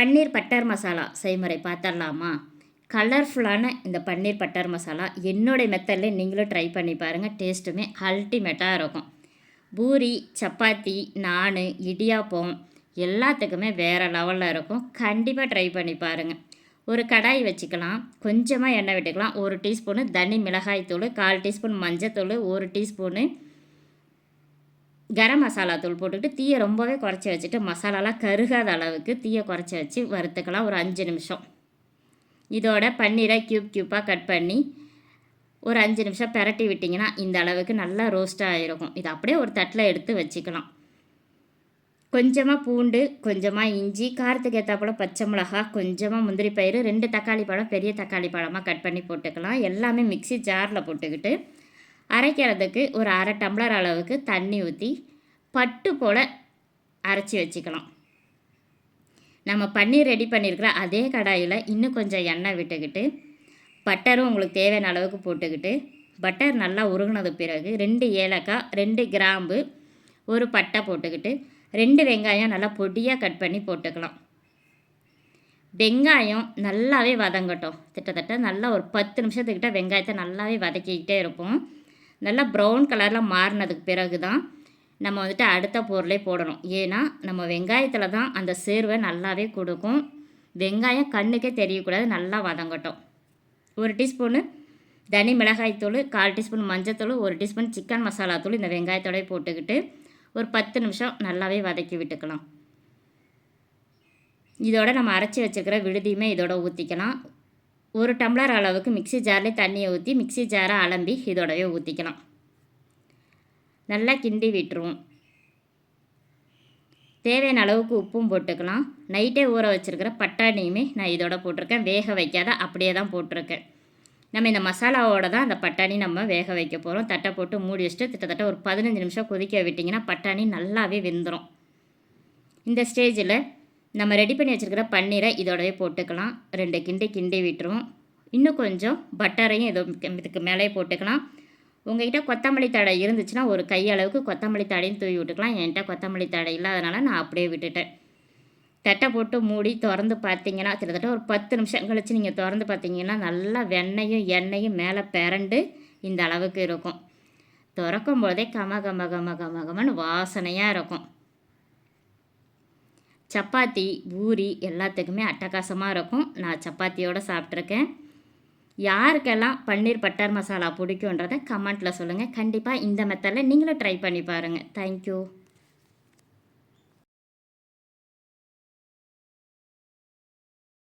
பன்னீர் butter masala செய்முறை பார்த்துடலாமா? கலர்ஃபுல்லான இந்த பன்னீர் பட்டர் மசாலா என்னுடைய மெத்தடில் நீங்களும் ட்ரை பண்ணி பாருங்கள். டேஸ்ட்டுமே அல்டிமேட்டாக இருக்கும். பூரி, சப்பாத்தி, நான், இடியாப்பம் எல்லாத்துக்குமே வேறு லெவலில் இருக்கும். கண்டிப்பாக ட்ரை பண்ணி பாருங்கள். ஒரு கடாய் வச்சுக்கலாம். கொஞ்சமாக எண்ணெய் விட்டுக்கலாம். 1 டீஸ்பூனு தனி மிளகாய் தூள், 1/4 டீஸ்பூன் மஞ்சத்தூள், 1 டீஸ்பூனு கரம் மசாலா தூள் போட்டுக்கிட்டு தீயை ரொம்பவே குறைச்சி வச்சுட்டு மசாலாலாம் கருகாத அளவுக்கு தீயை குறைச்சி வச்சு வறுத்துக்கலாம் ஒரு 5 நிமிஷம். இதோட பன்னீரை க்யூப்பாக கட் பண்ணி ஒரு 5 நிமிஷம் பிரட்டி விட்டிங்கன்னா இந்த அளவுக்கு நல்லா ரோஸ்ட்டாக இருக்கும். இது அப்படியே ஒரு தட்டில் எடுத்து வச்சுக்கலாம். கொஞ்சமாக பூண்டு, கொஞ்சமாக இஞ்சி, காரத்துக்கு ஏற்றாப்புல பச்சை மிளகா, கொஞ்சமாக முந்திரி பயிறு, 2 தக்காளி பழம், பெரிய தக்காளி பழமாக கட் பண்ணி போட்டுக்கலாம். எல்லாமே மிக்ஸி ஜாரில் போட்டுக்கிட்டு அரைக்கிறதுக்கு ஒரு 1/2 டம்ளர் அளவுக்கு தண்ணி ஊற்றி பட்டு போல் அரைச்சி வச்சுக்கலாம். நம்ம பன்னீர் ரெடி பண்ணியிருக்கிற அதே கடாயில் இன்னும் கொஞ்சம் எண்ணெய் விட்டுக்கிட்டு பட்டரும் உங்களுக்கு தேவையான அளவுக்கு போட்டுக்கிட்டு பட்டர் நல்லா உருகினது பிறகு 2 ஏலக்காய், 2 கிராம்பு, ஒரு பட்டை போட்டுக்கிட்டு 2 வெங்காயம் நல்லா பொடியாக கட் பண்ணி போட்டுக்கலாம். வெங்காயம் நல்லாவே வதங்கட்டும். கிட்டத்தட்ட நல்லா ஒரு 10 நிமிஷத்துக்கிட்ட வெங்காயத்தை நல்லாவே வதக்கிக்கிட்டே இருப்போம். நல்லா ப்ரௌன் கலரில் மாறினதுக்கு பிறகு தான் நம்ம அடுத்த பொருளே போடணும். ஏன்னா நம்ம வெங்காயத்தில் தான் அந்த சேர்வை நல்லாவே கொடுக்கும். வெங்காயம் கண்ணுக்கே தெரியக்கூடாது. நல்லா வதங்கட்டும். 1 டீஸ்பூனு தனி மிளகாய்த்தூள், 1/4 டீஸ்பூன் மஞ்சத்தூள், 1 டீஸ்பூன் சிக்கன் மசாலா தூள் இந்த வெங்காயத்தோடய போட்டுக்கிட்டு ஒரு 10 நிமிஷம் நல்லாவே வதக்கி விட்டுக்கலாம். இதோட நம்ம அரைச்சி வச்சுருக்கிற விழுதியுமே இதோட ஊற்றிக்கலாம். 1 டம்ளர் அளவுக்கு மிக்ஸி ஜார்லேயே தண்ணியை ஊற்றி மிக்ஸி ஜாரை அலம்பி இதோடவே ஊற்றிக்கலாம். நல்லா கிண்டி விட்டுருவோம். தேவையான அளவுக்கு உப்பும் போட்டுக்கலாம். நைட்டே ஊற வச்சுருக்கிற பட்டாணியுமே நான் இதோட போட்டிருக்கேன். வேக வைக்காத அப்படியே தான் போட்டிருக்கேன். நம்ம இந்த மசாலாவோட தான் அந்த பட்டாணி நம்ம வேக வைக்க போகிறோம். தட்டை போட்டு மூடி வச்சுட்டு கிட்டத்தட்ட ஒரு 15 நிமிஷம் கொதிக்க விட்டிங்கன்னா பட்டாணி நல்லாவே வெந்துடும். இந்த ஸ்டேஜில் நம்ம ரெடி பண்ணி வச்சுருக்கிற பன்னீரை இதோடவே போட்டுக்கலாம். 2 கிண்டி விட்டுருவோம். இன்னும் கொஞ்சம் பட்டரையும் இதுக்கு மேலே போட்டுக்கலாம். உங்கள்கிட்ட கொத்தமல்லி தழை இருந்துச்சுன்னா ஒரு கையளவுக்கு கொத்தமல்லி தழையும் தூவி விட்டுக்கலாம். என்கிட்ட கொத்தமல்லி தழை இல்லாதனால நான் அப்படியே விட்டுட்டேன். தட்டை போட்டு மூடி திறந்து பார்த்தீங்கன்னா கிட்டத்தட்ட ஒரு 10 நிமிஷம் கழித்து நீங்கள் திறந்து பார்த்தீங்கன்னா நல்லா வெண்ணையும் எண்ணெயும் மேலே பிரண்டு இந்த அளவுக்கு இருக்கும். திறக்கும் போதே கமன்னு வாசனையாக இருக்கும். சப்பாத்தி, பூரி எல்லாத்துக்குமே அட்டகாசமாக இருக்கும். நான் சப்பாத்தியோடு சாப்பிட்ருக்கேன். யாருக்கெல்லாம் பன்னீர் பட்டர் மசாலா பிடிக்குன்றதை கமெண்ட்டில் சொல்லுங்கள். கண்டிப்பாக இந்த மெத்தடில் நீங்களும் ட்ரை பண்ணி பாருங்கள். தேங்க்யூ.